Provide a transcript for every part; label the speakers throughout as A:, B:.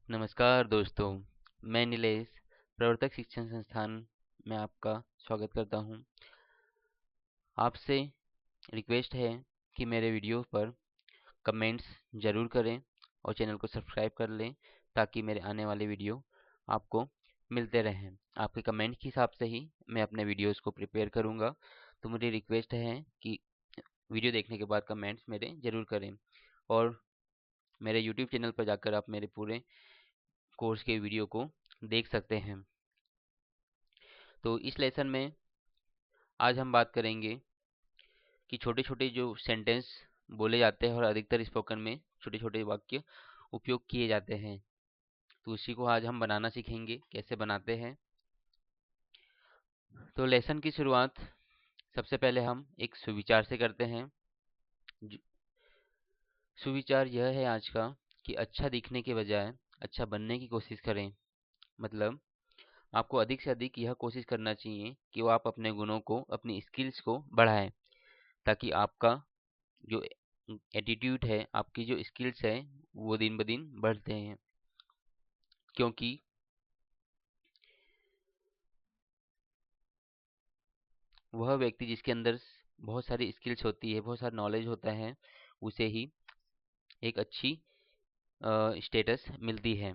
A: नमस्कार दोस्तों, मैं नीलेश प्रवर्तक शिक्षण संस्थान में आपका स्वागत करता हूं। आपसे रिक्वेस्ट है कि मेरे वीडियो पर कमेंट्स ज़रूर करें और चैनल को सब्सक्राइब कर लें ताकि मेरे आने वाले वीडियो आपको मिलते रहें। आपके कमेंट के हिसाब से ही मैं अपने वीडियोस को प्रिपेयर करूंगा, तो मेरी रिक्वेस्ट है कि वीडियो देखने के बाद कमेंट्स मेरे ज़रूर करें और मेरे यूट्यूब चैनल पर जाकर आप मेरे पूरे कोर्स के वीडियो को देख सकते हैं। तो इस लेसन में आज हम बात करेंगे कि छोटे छोटे जो सेंटेंस बोले जाते हैं और अधिकतर स्पोकन में छोटे छोटे वाक्य उपयोग किए जाते हैं, तो उसी को आज हम बनाना सीखेंगे कैसे बनाते हैं। तो लेसन की शुरुआत सबसे पहले हम एक सुविचार से करते हैं। सुविचार यह है आज का कि अच्छा दिखने के बजाय अच्छा बनने की कोशिश करें। मतलब आपको अधिक से अधिक यह कोशिश करना चाहिए कि वो आप अपने गुणों को, अपनी स्किल्स को बढ़ाएं, ताकि आपका जो एटीट्यूड है, आपकी जो स्किल्स है, वो दिन ब दिन बढ़ते हैं। क्योंकि वह व्यक्ति जिसके अंदर बहुत सारी स्किल्स होती है, बहुत सारा नॉलेज होता है, उसे ही एक अच्छी स्टेटस मिलती है।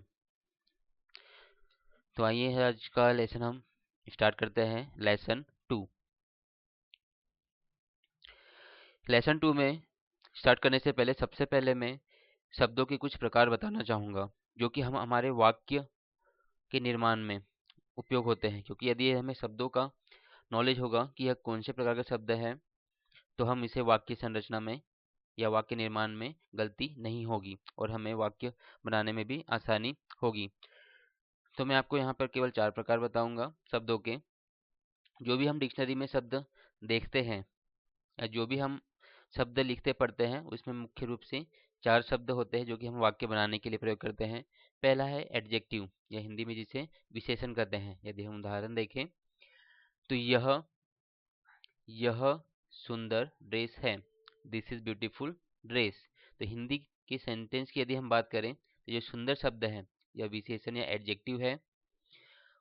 A: तो आइए आज का लेसन हम स्टार्ट करते हैं। Lesson two. लेसन टू में स्टार्ट करने से पहले सबसे पहले मैं शब्दों के कुछ प्रकार बताना चाहूँगा जो कि हम हमारे वाक्य के निर्माण में उपयोग होते हैं। क्योंकि यदि हमें शब्दों का नॉलेज होगा कि यह कौन से प्रकार का शब्द है, तो हम इसे वाक्य संरचना में या वाक्य निर्माण में गलती नहीं होगी और हमें वाक्य बनाने में भी आसानी होगी। तो मैं आपको यहाँ पर केवल 4 प्रकार बताऊंगा शब्दों के। जो भी हम डिक्शनरी में शब्द देखते हैं या जो भी हम शब्द लिखते पढ़ते हैं, उसमें मुख्य रूप से 4 शब्द होते हैं जो कि हम वाक्य बनाने के लिए प्रयोग करते हैं। पहला है एडजेक्टिव, या हिंदी में जिसे विशेषण कहते हैं। यदि हम उदाहरण देखें तो यह सुंदर ड्रेस है, दिस इज ब्यूटीफुल ड्रेस। तो हिंदी के सेंटेंस की यदि हम बात करें तो जो सुंदर शब्द है यह विशेषण या एडजेक्टिव है,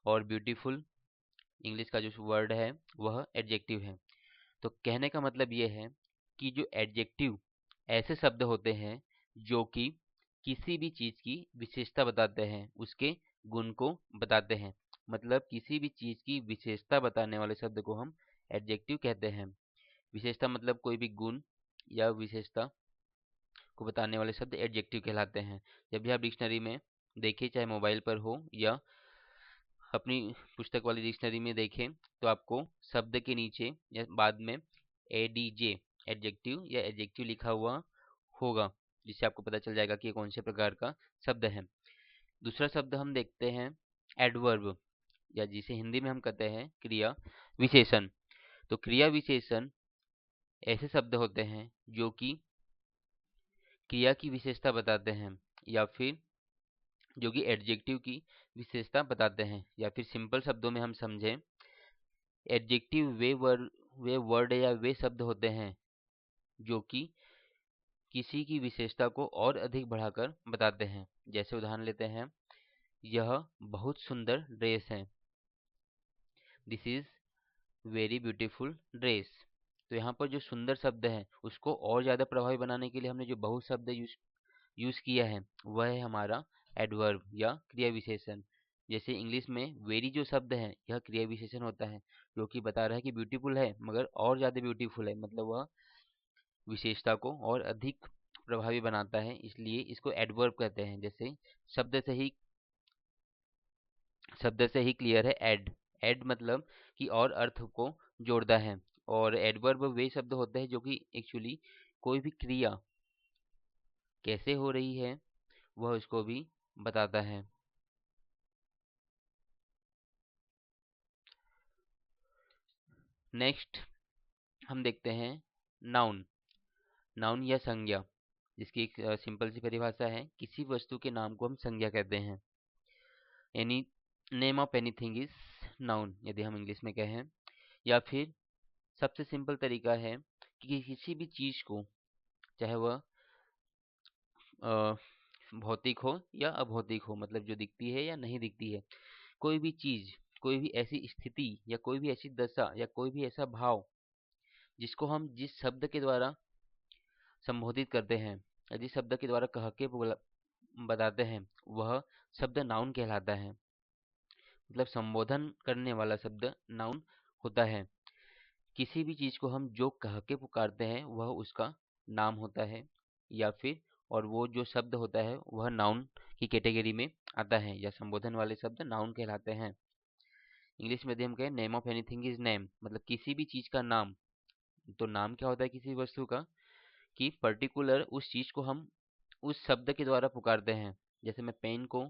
A: और ब्यूटीफुल इंग्लिश का जो वर्ड है वह एडजेक्टिव है। तो कहने का मतलब ये है कि जो एडजेक्टिव ऐसे शब्द होते हैं जो कि किसी भी चीज की विशेषता बताते हैं, उसके गुण को बताते हैं। मतलब किसी भी चीज की विशेषता बताने वाले शब्द को हम एडजेक्टिव कहते हैं। विशेषता मतलब कोई भी गुण या विशेषता को बताने वाले शब्द एडजेक्टिव कहलाते हैं। जब भी आप डिक्शनरी में देखें, चाहे मोबाइल पर हो या अपनी पुस्तक वाली डिक्शनरी में देखें, तो आपको शब्द के नीचे या बाद में एडीजे, एडजेक्टिव या एडजेक्टिव लिखा हुआ होगा, जिससे आपको पता चल जाएगा कि ये कौन से प्रकार का शब्द है। दूसरा शब्द हम देखते हैं एडवर्ब, या जिसे हिंदी में हम कहते हैं क्रिया विशेषण। तो क्रिया विशेषण ऐसे शब्द होते हैं जो कि क्रिया की विशेषता बताते हैं, या फिर जो कि एडजेक्टिव की विशेषता बताते हैं। या फिर सिंपल शब्दों में हम समझें, एडजेक्टिव वे वर्ड या वे शब्द होते हैं जो कि किसी की विशेषता को और अधिक बढ़ाकर बताते हैं। जैसे उदाहरण लेते हैं, यह बहुत सुंदर ड्रेस है, this is very beautiful dress. तो यहाँ पर जो सुंदर शब्द है उसको और ज्यादा प्रभावी बनाने के लिए हमने जो बहुत शब्द यूज किया है वह है हमारा एडवर्ब या क्रिया विशेषण। जैसे इंग्लिश में वेरी जो शब्द है यह क्रिया विशेषण होता है, जो कि बता रहा है कि ब्यूटीफुल है मगर और ज्यादा ब्यूटीफुल है। मतलब वह विशेषता को और अधिक प्रभावी बनाता है, इसलिए इसको एडवर्ब कहते हैं। जैसे शब्द से ही शब्द से ही क्लियर है एड। एड मतलब कि और अर्थ को जोड़ता है। और एडवर्ब वे शब्द होते हैं जो कि एक्चुअली कोई भी क्रिया कैसे हो रही है वह उसको भी बताता है। नेक्स्ट हम देखते हैं नाउन। नाउन या संज्ञा, जिसकी एक सिंपल सी परिभाषा है, किसी वस्तु के नाम को हम संज्ञा कहते हैं। Any name of anything is noun, यदि हम इंग्लिश में कहें। या फिर सबसे सिंपल तरीका है कि किसी भी चीज को, चाहे वह भौतिक हो या अभौतिक हो, मतलब जो दिखती है या नहीं दिखती है, कोई भी चीज, कोई भी ऐसी स्थिति या कोई भी ऐसी दशा या कोई भी ऐसा भाव जिसको हम जिस शब्द के द्वारा संबोधित करते हैं या जिस शब्द के द्वारा कह के बताते हैं, वह शब्द नाउन कहलाता है। मतलब संबोधन करने वाला शब्द नाउन होता है। किसी भी चीज को हम जो कह के पुकारते हैं वह उसका नाम होता है, या फिर और वो जो शब्द होता है वह नाउन की कैटेगरी में आता है, या संबोधन वाले शब्द नाउन कहलाते हैं। इंग्लिश में यदि हम कहें name of anything is name, मतलब किसी भी चीज का नाम। तो नाम क्या होता है किसी वस्तु का, कि पर्टिकुलर उस चीज को हम उस शब्द के द्वारा पुकारते हैं। जैसे मैं पेन को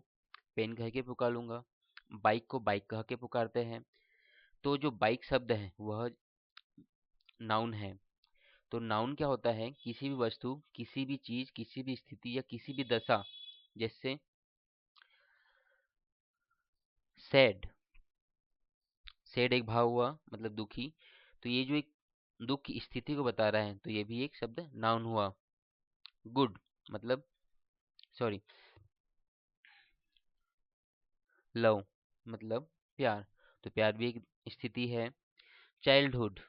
A: पेन कह के पुकार लूंगा, बाइक को बाइक कह के पुकारते हैं। तो जो बाइक शब्द है वह नाउन है। तो नाउन क्या होता है, किसी भी वस्तु, किसी भी चीज, किसी भी स्थिति या किसी भी दशा। जैसे सैड, सैड एक भाव हुआ, मतलब दुखी। तो ये जो एक दुख की स्थिति को बता रहा है, तो ये भी एक शब्द नाउन हुआ। गुड, मतलब सॉरी, लव, मतलब प्यार। तो प्यार भी एक स्थिति है। चाइल्डहुड,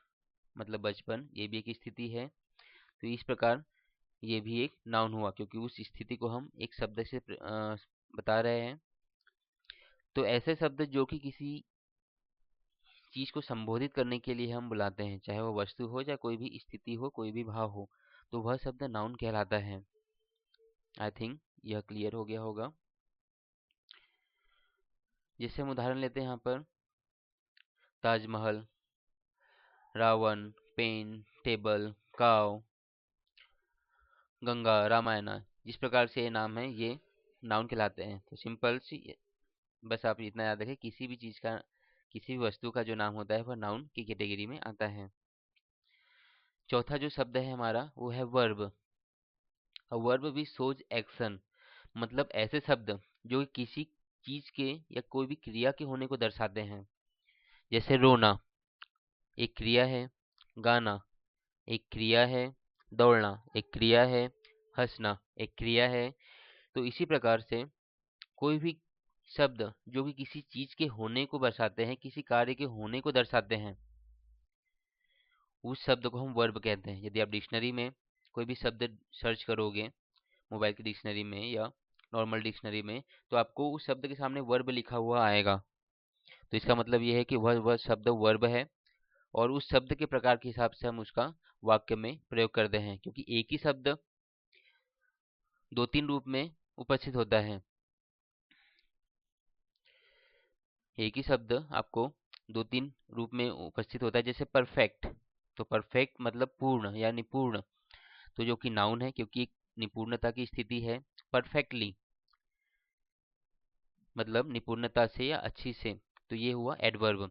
A: मतलब बचपन, ये भी एक स्थिति है। तो इस प्रकार ये भी एक नाउन हुआ, क्योंकि उस स्थिति को हम एक शब्द से बता रहे हैं। तो ऐसे शब्द जो कि किसी चीज को संबोधित करने के लिए हम बुलाते हैं, चाहे वो वस्तु हो या कोई भी स्थिति हो, कोई भी भाव हो, तो वह शब्द नाउन कहलाता है। आई थिंक यह क्लियर हो गया होगा। जैसे हम उदाहरण लेते हैं यहाँ पर, ताजमहल, रावण, पेन, टेबल, काव, गंगा, रामायणा, जिस प्रकार से ये नाम है ये नाउन कहलाते हैं। तो सिंपल सी, बस आप इतना याद रखें, किसी भी चीज का, किसी भी वस्तु का जो नाम होता है वह नाउन की कैटेगरी में आता है। चौथा जो शब्द है हमारा वो है वर्ब। वर्ब भी शोज एक्शन, मतलब ऐसे शब्द जो किसी चीज के या कोई भी क्रिया के होने को दर्शाते हैं। जैसे रोना एक क्रिया है, गाना एक क्रिया है, दौड़ना एक क्रिया है, हंसना एक क्रिया है। तो इसी प्रकार से कोई भी शब्द जो कि किसी चीज के होने को दर्शाते हैं, किसी कार्य के होने को दर्शाते हैं, उस शब्द को हम वर्ब कहते हैं। यदि आप डिक्शनरी में कोई भी शब्द सर्च करोगे, मोबाइल की डिक्शनरी में या नॉर्मल डिक्शनरी में, तो आपको उस शब्द के सामने वर्ब लिखा हुआ आएगा। तो इसका मतलब यह है कि वह शब्द वर्ब है, और उस शब्द के प्रकार के हिसाब से हम उसका वाक्य में प्रयोग करते हैं, क्योंकि एक ही शब्द दो तीन रूप में उपस्थित होता है। एक ही शब्द आपको दो तीन रूप में उपस्थित होता है। जैसे परफेक्ट, तो परफेक्ट मतलब पूर्ण या निपुण, तो जो कि नाउन है क्योंकि एक निपुणता की स्थिति है। परफेक्टली मतलब निपुणता से या अच्छी से, तो ये हुआ एडवर्ब।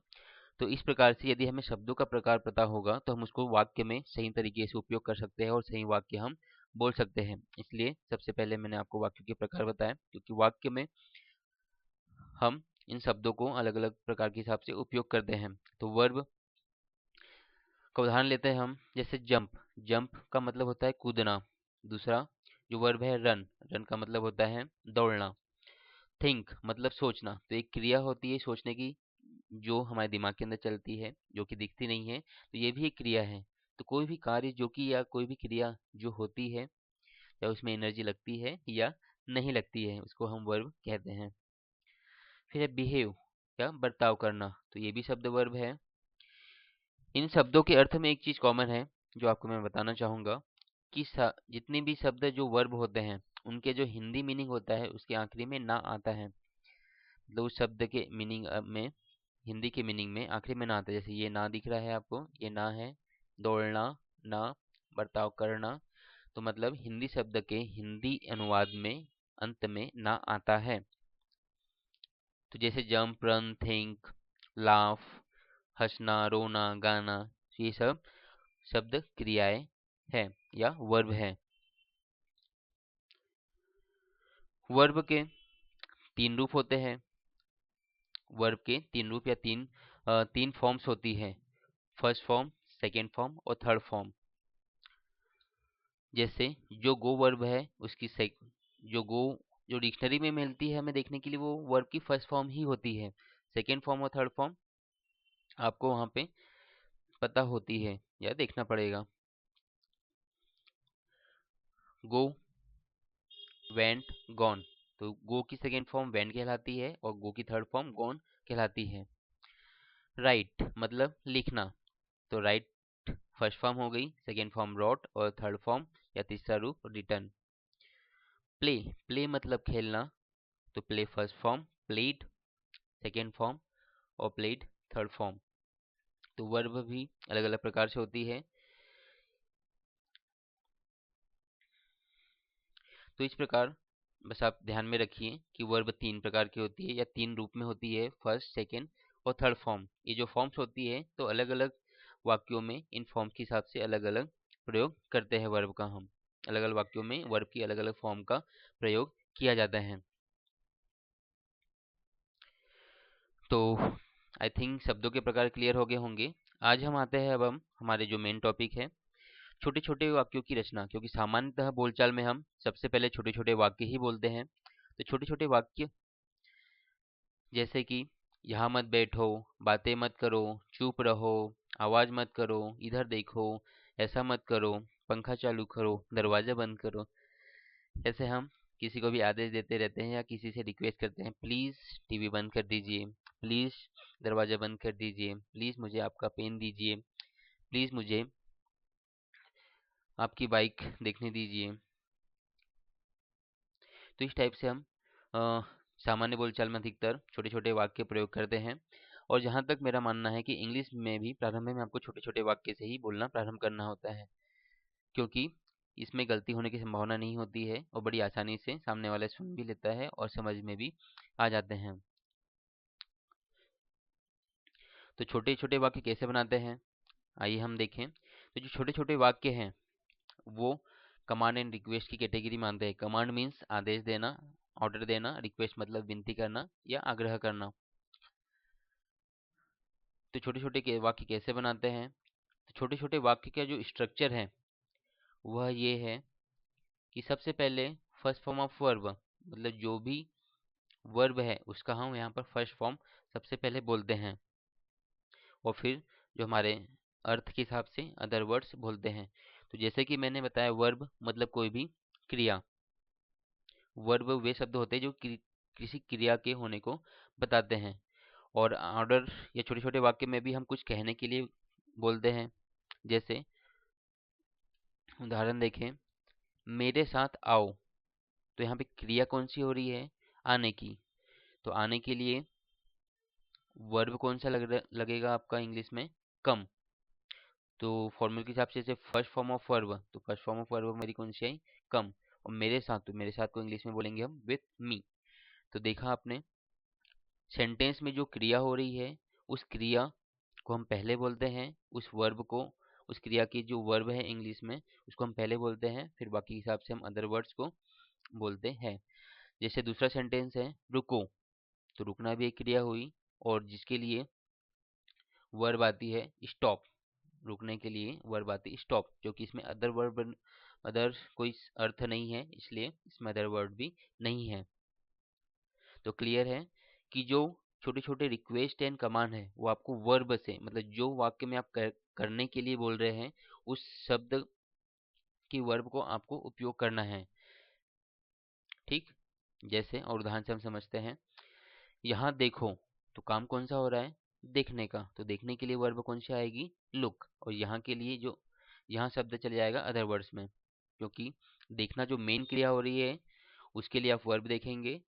A: तो इस प्रकार से यदि हमें शब्दों का प्रकार पता होगा तो हम उसको वाक्य में सही तरीके से उपयोग कर सकते हैं और सही वाक्य हम बोल सकते हैं। इसलिए सबसे पहले मैंने आपको वाक्य के प्रकार बताया, क्योंकि वाक्य में हम इन शब्दों को अलग अलग प्रकार के हिसाब से उपयोग करते हैं। तो वर्ब का उदाहरण लेते हैं हम, जैसे जंप, जंप का मतलब होता है कूदना। दूसरा जो वर्ब है रन, रन का मतलब होता है दौड़ना। थिंक मतलब सोचना, तो एक क्रिया होती है सोचने की जो हमारे दिमाग के अंदर चलती है, जो कि दिखती नहीं है, तो ये भी एक क्रिया है। तो कोई भी कार्य जो कि या कोई भी क्रिया जो होती है, या उसमें एनर्जी लगती है या नहीं लगती है, उसको हम वर्ब कहते हैं। फिर है बिहेव, या बर्ताव करना, तो ये भी शब्द वर्ब है। इन शब्दों के अर्थ में एक चीज कॉमन है जो आपको मैं बताना चाहूंगा, कि जितने भी शब्द जो वर्ब होते हैं उनके जो हिंदी मीनिंग होता है उसके आखिरी में ना आता है। मतलब उस शब्द के मीनिंग में, हिंदी के मीनिंग में आखिरी में ना आता है। जैसे ये ना दिख रहा है आपको, ये ना है, दौड़ना ना, बर्ताव करना, तो मतलब हिंदी शब्द के हिंदी अनुवाद में अंत में ना आता है। तो जैसे जंप, रन, थिंक, लाफ, हंसना, रोना, गाना, ये सब शब्द क्रियाएं हैं या वर्ब है। वर्ब के तीन रूप होते हैं, वर्ब के तीन रूप या तीन फॉर्म्स होती है। फर्स्ट फॉर्म, सेकेंड फॉर्म और थर्ड फॉर्म। जैसे जो गो वर्ब है उसकी जो गो जो डिक्शनरी में मिलती है हमें देखने के लिए वो वर्ब की फर्स्ट फॉर्म ही होती है। सेकेंड फॉर्म और थर्ड फॉर्म आपको वहाँ पे पता होती है या देखना पड़ेगा। गो, वेंट, गॉन। तो गो की सेकेंड फॉर्म वेंट कहलाती है और गो की थर्ड फॉर्म गॉन कहलाती है। राइट मतलब लिखना, तो राइट फर्स्ट फॉर्म हो गई, सेकेंड फॉर्म रॉट और थर्ड फॉर्म या तीसरा रूप रिटर्न। प्ले, प्ले मतलब खेलना, तो play first form, played second form और प्लेड थर्ड फॉर्म। तो वर्ब भी अलग अलग प्रकार से होती है। तो इस प्रकार बस आप ध्यान में रखिए कि वर्ब तीन प्रकार की होती है या तीन रूप में होती है, फर्स्ट सेकेंड और थर्ड फॉर्म। ये जो फॉर्म्स होती है तो अलग अलग वाक्यों में इन फॉर्म्स के हिसाब से अलग अलग प्रयोग करते हैं वर्ब का। हम अलग अलग वाक्यों में वर्ब की अलग अलग फॉर्म का प्रयोग किया जाता है। तो आई थिंक शब्दों के प्रकार क्लियर हो गए होंगे। आज हम आते हैं अब हम हमारे जो मेन टॉपिक है, छोटे छोटे वाक्यों की रचना। क्योंकि सामान्यतः बोलचाल में हम सबसे पहले छोटे छोटे वाक्य ही बोलते हैं। तो छोटे छोटे वाक्य जैसे कि यहाँ मत बैठो, बातें मत करो, चुप रहो, आवाज मत करो, इधर देखो, ऐसा मत करो, पंखा चालू करो, दरवाजा बंद करो। ऐसे हम किसी को भी आदेश देते रहते हैं या किसी से रिक्वेस्ट करते हैं, प्लीज टीवी बंद कर दीजिए, प्लीज दरवाजा बंद कर दीजिए, प्लीज मुझे आपका पेन दीजिए, प्लीज मुझे आपकी बाइक देखने दीजिए। तो इस टाइप से हम अ, सामान्य बोलचाल में अधिकतर छोटे छोटे वाक्य प्रयोग करते हैं। और जहाँ तक मेरा मानना है कि इंग्लिश में भी प्रारंभ में आपको छोटे छोटे वाक्य से ही बोलना प्रारंभ करना होता है, क्योंकि इसमें गलती होने की संभावना नहीं होती है और बड़ी आसानी से सामने वाला सुन भी लेता है और समझ में भी आ जाते हैं। तो छोटे छोटे वाक्य कैसे बनाते हैं, आइए हम देखें। तो जो छोटे छोटे वाक्य हैं वो कमांड एंड रिक्वेस्ट की कैटेगरी मानते हैं। कमांड मीन्स आदेश देना, ऑर्डर देना, रिक्वेस्ट मतलब विनती करना या आग्रह करना। तो छोटे छोटे वाक्य कैसे बनाते हैं, तो छोटे छोटे वाक्य का जो स्ट्रक्चर है वह ये है कि सबसे पहले फर्स्ट फॉर्म ऑफ वर्ब, मतलब जो भी वर्ब है उसका हम यहाँ पर फर्स्ट फॉर्म सबसे पहले बोलते हैं और फिर जो हमारे अर्थ के हिसाब से अदर वर्ड्स बोलते हैं। तो जैसे कि मैंने बताया वर्ब मतलब कोई भी क्रिया। वर्ब वे शब्द होते हैं जो किसी क्रिया के होने को बताते हैं। और ऑर्डर या छोटे छोटे वाक्य में भी हम कुछ कहने के लिए बोलते हैं। जैसे उदाहरण देखें, मेरे साथ आओ। तो यहाँ पे क्रिया कौन सी हो रही है, आने की। तो आने के लिए वर्ब कौन सा लगेगा आपका इंग्लिश में, कम। तो फॉर्मूले के हिसाब से जैसे फर्स्ट फॉर्म ऑफ वर्ब, तो फर्स्ट फॉर्म ऑफ वर्ब मेरी कौन सी आई, कम। और मेरे साथ, तो मेरे साथ को इंग्लिश में बोलेंगे हम विथ मी। तो देखा आपने, सेंटेंस में जो क्रिया हो रही है उस क्रिया को हम पहले बोलते हैं, उस वर्ब को, उस क्रिया की जो वर्ब है इंग्लिश में उसको हम पहले बोलते हैं, फिर बाकी के हिसाब से हम अदर वर्ड्स को बोलते हैं। जैसे दूसरा सेंटेंस है रुको, तो रुकना भी एक क्रिया हुई और जिसके लिए वर्ब आती है स्टॉप। रुकने के लिए वर्ब आती है स्टॉप, जो कि इसमें अदर वर्ब, अदर कोई अर्थ नहीं है, इसलिए इसमें अदर वर्ड भी नहीं है। तो क्लियर है कि जो छोटे छोटे रिक्वेस्ट एंड कमांड है वो आपको वर्ब से, मतलब जो वाक्य में आप करने के लिए बोल रहे हैं उस शब्द की वर्ब को आपको उपयोग करना है। ठीक, जैसे और उदाहरण से हम समझते हैं, यहाँ देखो। तो काम कौन सा हो रहा है, देखने का। तो देखने के लिए वर्ब कौन सी आएगी, लुक। और यहाँ के लिए जो यहाँ शब्द चले जाएगा अदर वर्ड्स में, क्योंकि देखना जो मेन क्रिया हो रही है उसके लिए आप वर्ब देखेंगे।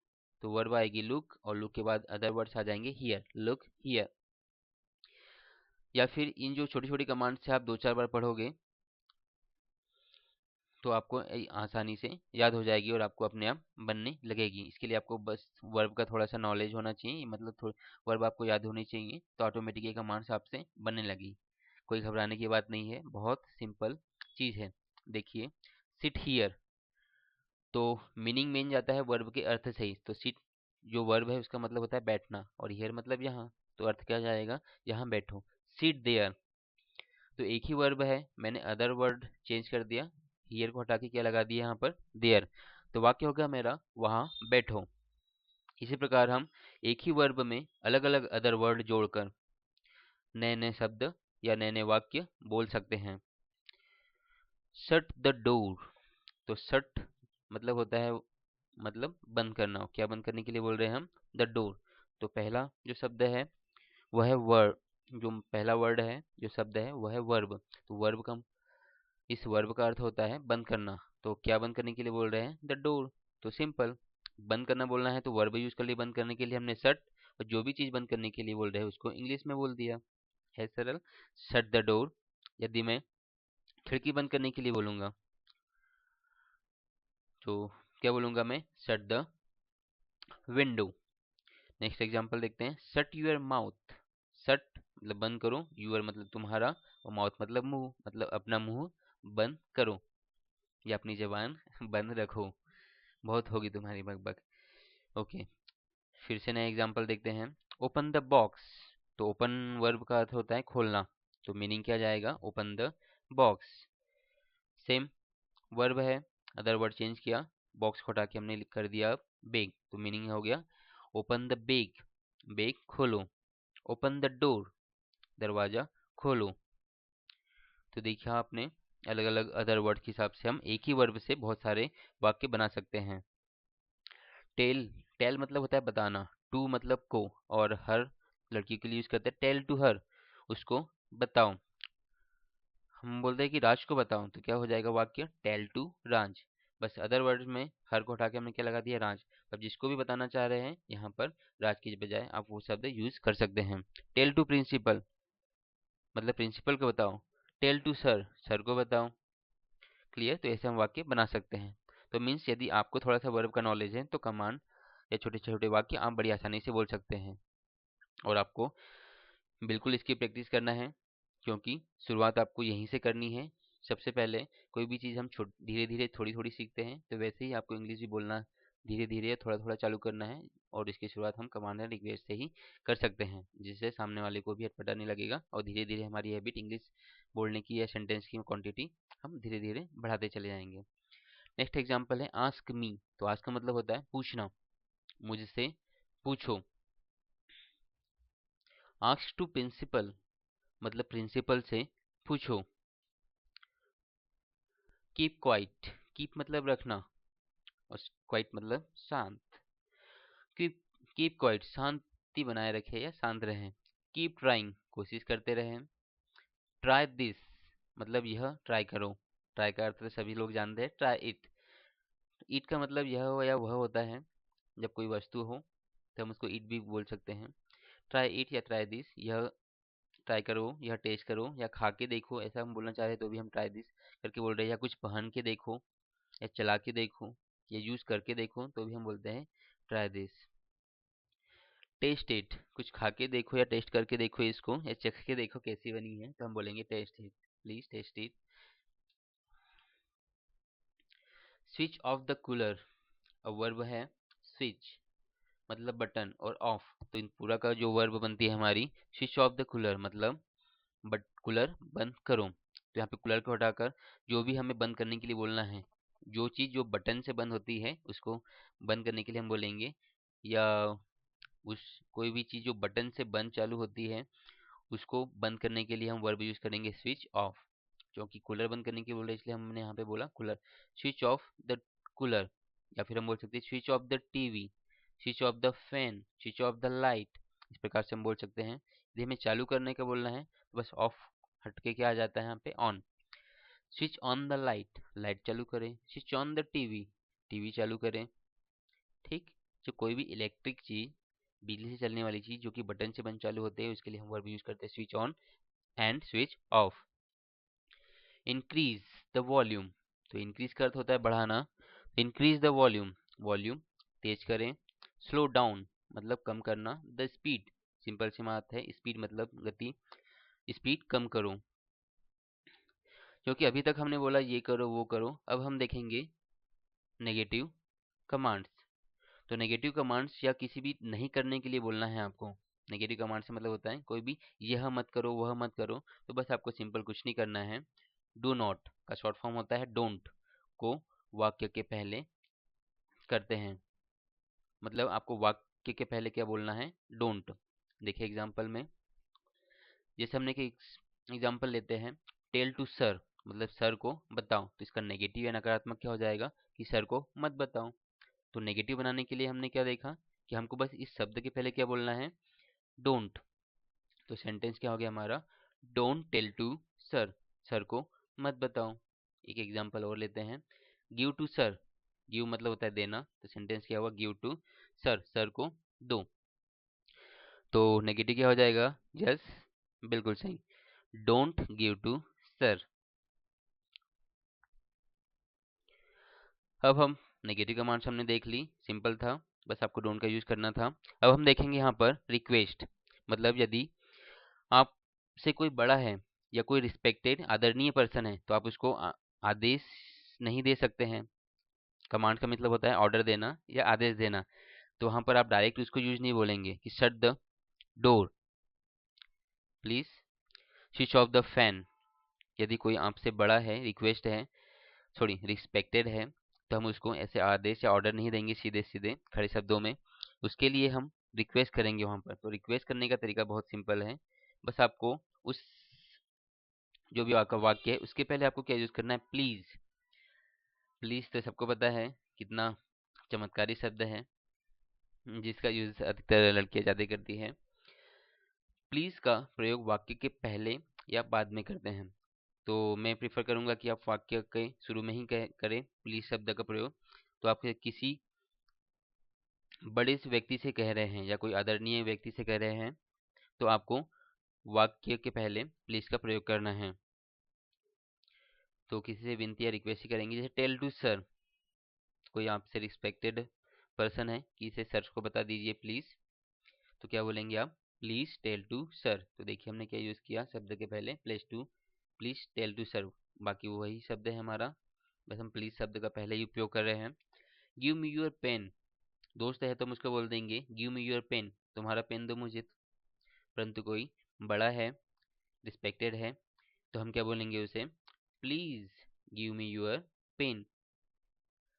A: तो वर्ब आएगी लुक और लुक के बाद अदर वर्ड्स आ जाएंगे हियर, लुक हियर। या फिर इन जो छोटी छोटी कमांड से आप दो चार बार पढ़ोगे तो आपको आसानी से याद हो जाएगी और आपको अपने आप बनने लगेगी। इसके लिए आपको बस वर्ब का थोड़ा सा नॉलेज होना चाहिए, मतलब वर्ब आपको याद होनी चाहिए, तो ऑटोमेटिक ये कमांड्स आपसे बनने लगी। कोई घबराने की बात नहीं है, बहुत सिंपल चीज़ है। देखिए, सिट हियर, तो मीनिंग मेन जाता है वर्ब के अर्थ से ही। तो सिट जो वर्ब है उसका मतलब होता है बैठना और हियर मतलब यहाँ, तो अर्थ क्या जाएगा, यहाँ बैठो। सिट देयर, तो एक ही वर्ब है, मैंने अदर वर्ड चेंज कर दिया, हियर को हटा के क्या लगा दिया यहाँ पर, देयर। तो वाक्य होगा मेरा वहाँ बैठो। इसी प्रकार हम एक ही वर्ब में अलग अलग अदर वर्ड जोड़कर नए नए शब्द या नए नए वाक्य बोल सकते हैं। शट द डोर, तो शट मतलब होता है मतलब बंद करना। क्या बंद करने के लिए बोल रहे हैं हम? The door. तो पहला जो शब्द है वह है वर्ब, जो पहला वर्ड है जो शब्द है वह है वर्ब। तो वर्ब का इस वर्ब का अर्थ होता है बंद करना। तो क्या बंद करने के लिए बोल रहे हैं? The door. तो सिंपल, बंद करना बोलना है तो वर्ब यूज कर लिया। बंद करने के लिए हमने शट, और जो भी चीज बंद करने के लिए बोल रहे हैं उसको इंग्लिश में बोल दिया। है सरल। Shut the door. यदि मैं खिड़की बंद करने के लिए बोलूंगा तो क्या बोलूंगा मैं? Shut the window. Next example देखते हैं। Shut your mouth. शट मतलब बंद करो, यूर मतलब तुम्हारा, और माउथ मतलब मुंह, मतलब अपना मुंह बंद करो या अपनी जबान बंद रखो। बहुत होगी तुम्हारी बकबक। ओके, फिर से नया एग्जांपल देखते हैं। Open the box. तो ओपन वर्ब का अर्थ होता है खोलना, तो मीनिंग क्या जाएगा? Open the box. Same verb है, अदर वर्ड चेंज किया, बॉक्स को हटा के हमने कर दिया बेग, तो मीनिंग हो गया ओपन द बेग, बेग खोलो। ओपन द डोर, दरवाजा खोलो। तो देखिए आपने, अलग अलग अदर वर्ड के हिसाब से हम एक ही वर्ब से बहुत सारे वाक्य बना सकते हैं। टेल, टेल मतलब होता है बताना, टू मतलब को, और हर लड़की के लिए यूज करते हैं टेल टू हर, उसको बताओ। हम बोलते हैं कि राज को बताओ, तो क्या हो जाएगा वाक्य? टेल टू राज। बस अदर वर्ड में हर को हटा के हमने क्या लगा दिया? राज। अब जिसको भी बताना चाह रहे हैं यहाँ पर राज की बजाय आप वो शब्द यूज कर सकते हैं। टेल टू प्रिंसिपल मतलब प्रिंसिपल को बताओ। टेल टू सर, सर को बताओ। क्लियर? तो ऐसे हम वाक्य बना सकते हैं। तो मीन्स यदि आपको थोड़ा सा वर्ब का नॉलेज है तो कमांड या छोटे छोटे वाक्य आप बड़ी आसानी से बोल सकते हैं। और आपको बिल्कुल इसकी प्रैक्टिस करना है, क्योंकि शुरुआत आपको यहीं से करनी है। सबसे पहले कोई भी चीज़ हम धीरे धीरे थोड़ी थोड़ी सीखते हैं, तो वैसे ही आपको इंग्लिश भी बोलना धीरे धीरे थोड़ा थोड़ा चालू करना है। और इसकी शुरुआत हम कमांड एंड रिक्वेस्ट से ही कर सकते हैं, जिससे सामने वाले को भी अटपटा नहीं लगेगा, और धीरे धीरे हमारी हैबिट इंग्लिश बोलने की या सेंटेंस की क्वांटिटी हम धीरे धीरे बढ़ाते चले जाएंगे। नेक्स्ट एग्जाम्पल है आस्क मी। तो आस्क का मतलब होता है पूछना, मुझसे पूछो। आस्क टू प्रिंसिपल मतलब प्रिंसिपल से पूछो। कीप क्वाइट, कीप मतलब रखना, और क्वाइट मतलब शांत। कीप कीप क्वाइट शांति बनाए रखे या शांत रहें। कीप ट्राइंग कोशिश करते रहें। ट्राई दिस मतलब यह ट्राई करो। ट्राई का अर्थ तो सभी लोग जानते हैं, ट्राई इट। इट का मतलब यह हो या वह होता है, जब कोई वस्तु हो तो हम उसको इट भी बोल सकते हैं। ट्राई इट या ट्राई दिस, यह ट्राई करो, यह टेस्ट करो, या खा के देखो, ऐसा हम बोलना चाह रहे हैं तो भी हम ट्राई दिस करके बोल रहे हैं। या कुछ पहन के देखो, या चला के देखो, या यूज करके देखो, तो भी हम बोलते हैं ट्राई दिस। टेस्ट इट, कुछ खा के देखो या टेस्ट करके देखो इसको, या चख के देखो कैसी बनी है, तो हम बोलेंगे test it, please test it. Switch off the cooler, अब वर्ब है स्विच मतलब बटन, और ऑफ, तो इन पूरा का जो वर्ब बनती है हमारी स्विच ऑफ द कूलर मतलब बट कूलर बंद करो। तो यहाँ पे कूलर को हटाकर जो भी हमें बंद करने के लिए बोलना है, जो चीज़ जो बटन से बंद होती है उसको बंद करने के लिए हम बोलेंगे, या उस कोई भी चीज़ जो बटन से बंद चालू होती है उसको बंद करने के लिए हम वर्ब यूज करेंगे स्विच ऑफ। क्योंकि कूलर बंद करने के बोले इसलिए हमने यहाँ पे बोला cooler. Switch off the cooler, या फिर हम बोल सकते हैं switch off the TV, switch off the fan, switch off the light. इस प्रकार से हम बोल सकते हैं। यदि हमें चालू करने का बोलना है तो बस ऑफ हटके क्या आ जाता है यहाँ पे? On. Switch on the light, light चालू करें। Switch on the TV, TV चालू करें। ठीक। जो कोई भी इलेक्ट्रिक चीज, बिजली से चलने वाली चीज जो कि बटन से बंद चालू होते हैं, उसके लिए हम वर्ब यूज करते हैं switch on and switch off. Increase the volume, तो इंक्रीज का अर्थ होता है बढ़ाना। इंक्रीज द वॉल्यूम, वॉल्यूम तेज करें। स्लो डाउन मतलब कम करना। द स्पीड, सिंपल सी बात है, स्पीड मतलब गति, स्पीड कम करो। क्योंकि अभी तक हमने बोला ये करो वो करो, अब हम देखेंगे नेगेटिव कमांड्स। तो नेगेटिव कमांड्स या किसी भी नहीं करने के लिए बोलना है आपको। नेगेटिव कमांड से मतलब होता है कोई भी यह मत करो वह मत करो, तो बस आपको सिंपल कुछ नहीं करना है। डू नॉट का शॉर्ट फॉर्म होता है डोंट, को वाक्य के पहले करते हैं। मतलब आपको वाक्य के पहले क्या बोलना है, डोंट। देखिए एग्जाम्पल में, जैसे हमने एक एग्जाम्पल लेते हैं, टेल टू सर, मतलब सर को बताओ, तो इसका नेगेटिव या नकारात्मक क्या हो जाएगा कि सर को मत बताओ। तो नेगेटिव बनाने के लिए हमने क्या देखा कि हमको बस इस शब्द के पहले क्या बोलना है, डोंट। तो सेंटेंस क्या हो गया हमारा, don't tell to sir, sir को मत बताओ। एक एग्जांपल और लेते हैं, गिव टू सर, गिव मतलब होता है देना, तो सेंटेंस क्या हुआ, गिव टू सर, सर को दो। तो नेगेटिव क्या हो जाएगा, यस बिल्कुल सही, डोंट गिव टू सर। अब हम नेगेटिव कमांड्स हमने देख ली, सिंपल था, बस आपको डोंट का यूज करना था। अब हम देखेंगे यहाँ पर रिक्वेस्ट, मतलब यदि आपसे कोई बड़ा है या कोई रिस्पेक्टेड आदरणीय पर्सन है तो आप उसको आदेश नहीं दे सकते हैं। कमांड का मतलब होता है ऑर्डर देना या आदेश देना। तो वहां पर आप डायरेक्ट उसको यूज नहीं बोलेंगे कि shut the door, please switch off the fan. यदि कोई आपसे बड़ा है, रिक्वेस्ट है, सॉरी रिस्पेक्टेड है, तो हम उसको ऐसे आदेश या ऑर्डर नहीं देंगे सीधे सीधे खड़े शब्दों में। उसके लिए हम रिक्वेस्ट करेंगे वहां पर। तो रिक्वेस्ट करने का तरीका बहुत सिंपल है, बस आपको उस जो भी आपका वाक्य है उसके पहले आपको क्या यूज करना है, प्लीज। प्लीज तो सबको पता है कितना चमत्कारी शब्द है, जिसका यूज अधिकतर लड़कियां ज्यादा करती है। प्लीज का प्रयोग वाक्य के पहले या बाद में करते हैं। तो मैं प्रिफर करूंगा कि आप वाक्य के शुरू में ही करें प्लीज शब्द का प्रयोग। तो आप किसी बड़े से व्यक्ति से कह रहे हैं या कोई आदरणीय व्यक्ति से कह रहे हैं, तो आपको वाक्य के पहले प्लीज का प्रयोग करना है। तो किसी से विनती या रिक्वेस्ट करेंगे, जैसे टेल टू सर, कोई आपसे रिस्पेक्टेड पर्सन है कि इसे सर को बता दीजिए प्लीज, तो क्या बोलेंगे आप, प्लीज टेल टू सर। तो देखिए हमने क्या यूज किया, शब्द के पहले प्लीज टेल टू सर, बाकी वो वही शब्द है हमारा, बस हम प्लीज शब्द का पहले ही उपयोग कर रहे हैं। गिव मी योर पेन, दोस्त है तो हम उसको बोल देंगे गिव मी योर पेन, तुम्हारा पेन दो मुझे। परंतु कोई बड़ा है, रिस्पेक्टेड है, तो हम क्या बोलेंगे उसे, please give me your pen.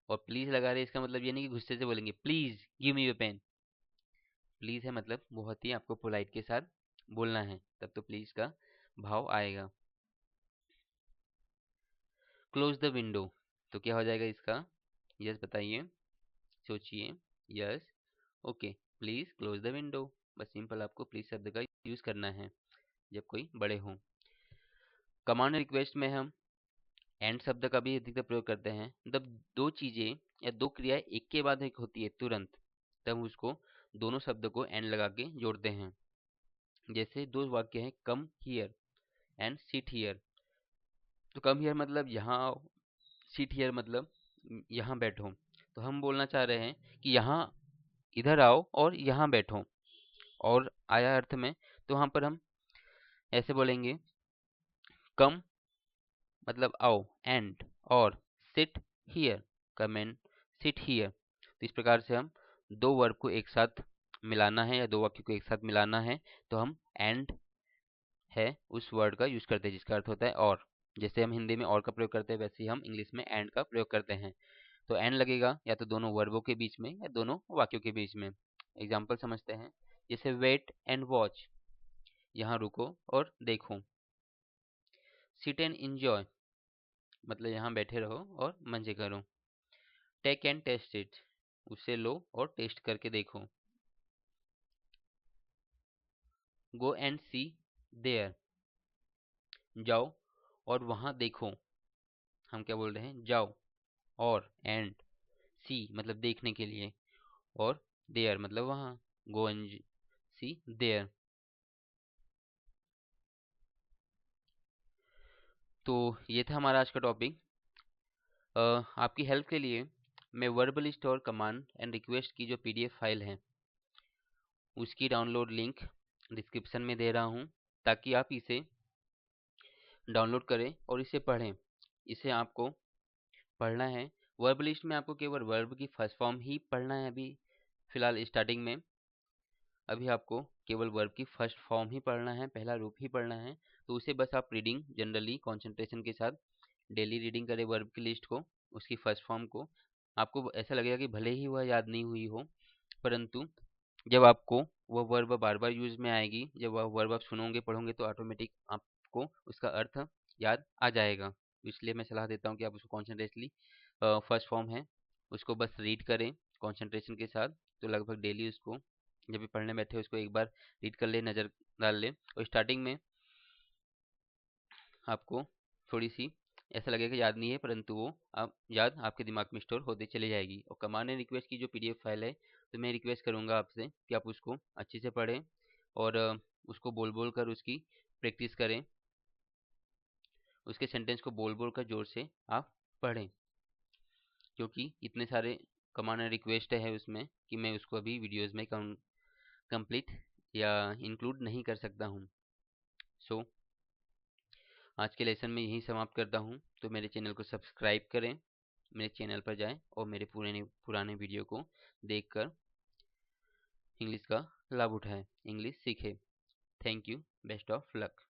A: और प्लीज लगा रहे इसका मतलब ये नहीं कि गुस्से से बोलेंगे please give me your pen. Please है मतलब बहुत ही आपको पोलाइट के साथ बोलना है, तब तो प्लीज का भाव आएगा। क्लोज द विंडो, तो क्या हो जाएगा इसका, यस बताइए, सोचिए, yes okay, please close the window. बस सिंपल आपको प्लीज शब्द का यूज करना है जब कोई बड़े हों। कमांड रिक्वेस्ट में हम एंड शब्द का भी अधिकतर प्रयोग करते हैं। जब दो चीजें या दो क्रिया एक के बाद एक होती है तुरंत, तब उसको दोनों शब्द को एंड लगा के जोड़ते हैं। जैसे दो वाक्य हैं, come here and sit here. तो कम हियर मतलब यहाँ आओ, सिट हियर मतलब यहाँ बैठो। तो हम बोलना चाह रहे हैं कि यहाँ इधर आओ और यहाँ बैठो, और आया अर्थ में, तो वहां पर हम ऐसे बोलेंगे, कम मतलब आओ, एंड और sit here, come and sit here. तो इस प्रकार से हम दो वर्ब को एक साथ मिलाना है या दो वाक्य को एक साथ मिलाना है, तो हम एंड है उस वर्ड का यूज करते हैं जिसका अर्थ होता है और। जैसे हम हिंदी में और का प्रयोग करते हैं, वैसे ही हम इंग्लिश में एंड का प्रयोग करते हैं। तो एंड लगेगा या तो दोनों वर्बों के बीच में या दोनों वाक्यों के बीच में। एग्जाम्पल समझते हैं, जैसे वेट एंड वॉच, यहाँ रुको और देखो। सिट एंड एंजॉय, मतलब यहाँ बैठे रहो और मजे करो। टेक एंड टेस्ट इट, उसे लो और टेस्ट करके देखो। गो एंड सी देयर, जाओ और वहां देखो। हम क्या बोल रहे हैं, जाओ और एंड सी मतलब देखने के लिए, और देयर मतलब वहां, गो एंड सी देयर। तो ये था हमारा आज का टॉपिक। आपकी हेल्प के लिए मैं verbal store command and request की जो पीडीएफ फाइल है उसकी डाउनलोड लिंक डिस्क्रिप्शन में दे रहा हूँ, ताकि आप इसे डाउनलोड करें और इसे पढ़ें। इसे आपको पढ़ना है, वर्ब लिस्ट में आपको केवल वर्ब की फर्स्ट फॉर्म ही पढ़ना है अभी फिलहाल स्टार्टिंग में। अभी आपको केवल वर्ब की फर्स्ट फॉर्म ही पढ़ना है, पहला रूप ही पढ़ना है। तो उसे बस आप रीडिंग जनरली कंसंट्रेशन के साथ डेली रीडिंग करें वर्ब की लिस्ट को, उसकी फर्स्ट फॉर्म को। आपको ऐसा लगेगा कि भले ही वह याद नहीं हुई हो, परंतु जब आपको वह वर्ब बार बार यूज में आएगी, जब वह वर्ब आप सुनोगे पढ़ोगे तो ऑटोमेटिक आपको उसका अर्थ याद आ जाएगा। इसलिए मैं सलाह देता हूँ कि आप उसको कॉन्सेंट्रेटली, फर्स्ट फॉर्म है उसको बस रीड करें कंसंट्रेशन के साथ। तो लगभग डेली उसको जब भी पढ़ने बैठे उसको एक बार रीड कर ले, नज़र डाल ले। और स्टार्टिंग में आपको थोड़ी सी ऐसा लगेगा याद नहीं है, परंतु वो आप याद आपके दिमाग में स्टोर होती चली जाएगी। और कमांड एंड रिक्वेस्ट की जो पीडीएफ फाइल है, तो मैं रिक्वेस्ट करूंगा आपसे कि आप उसको अच्छे से पढ़ें और उसको बोल बोल कर उसकी प्रैक्टिस करें। उसके सेंटेंस को बोल बोल कर जोर से आप पढ़ें, क्योंकि इतने सारे कमांड एंड रिक्वेस्ट है उसमें कि मैं उसको अभी वीडियोस में कंप्लीट या इंक्लूड नहीं कर सकता हूँ। सो आज के लेसन में यही समाप्त करता हूँ। तो मेरे चैनल को सब्सक्राइब करें, मेरे चैनल पर जाएं और मेरे पुराने वीडियो को देखकर इंग्लिश का लाभ उठाएं, इंग्लिश सीखें। Thank you, best of luck.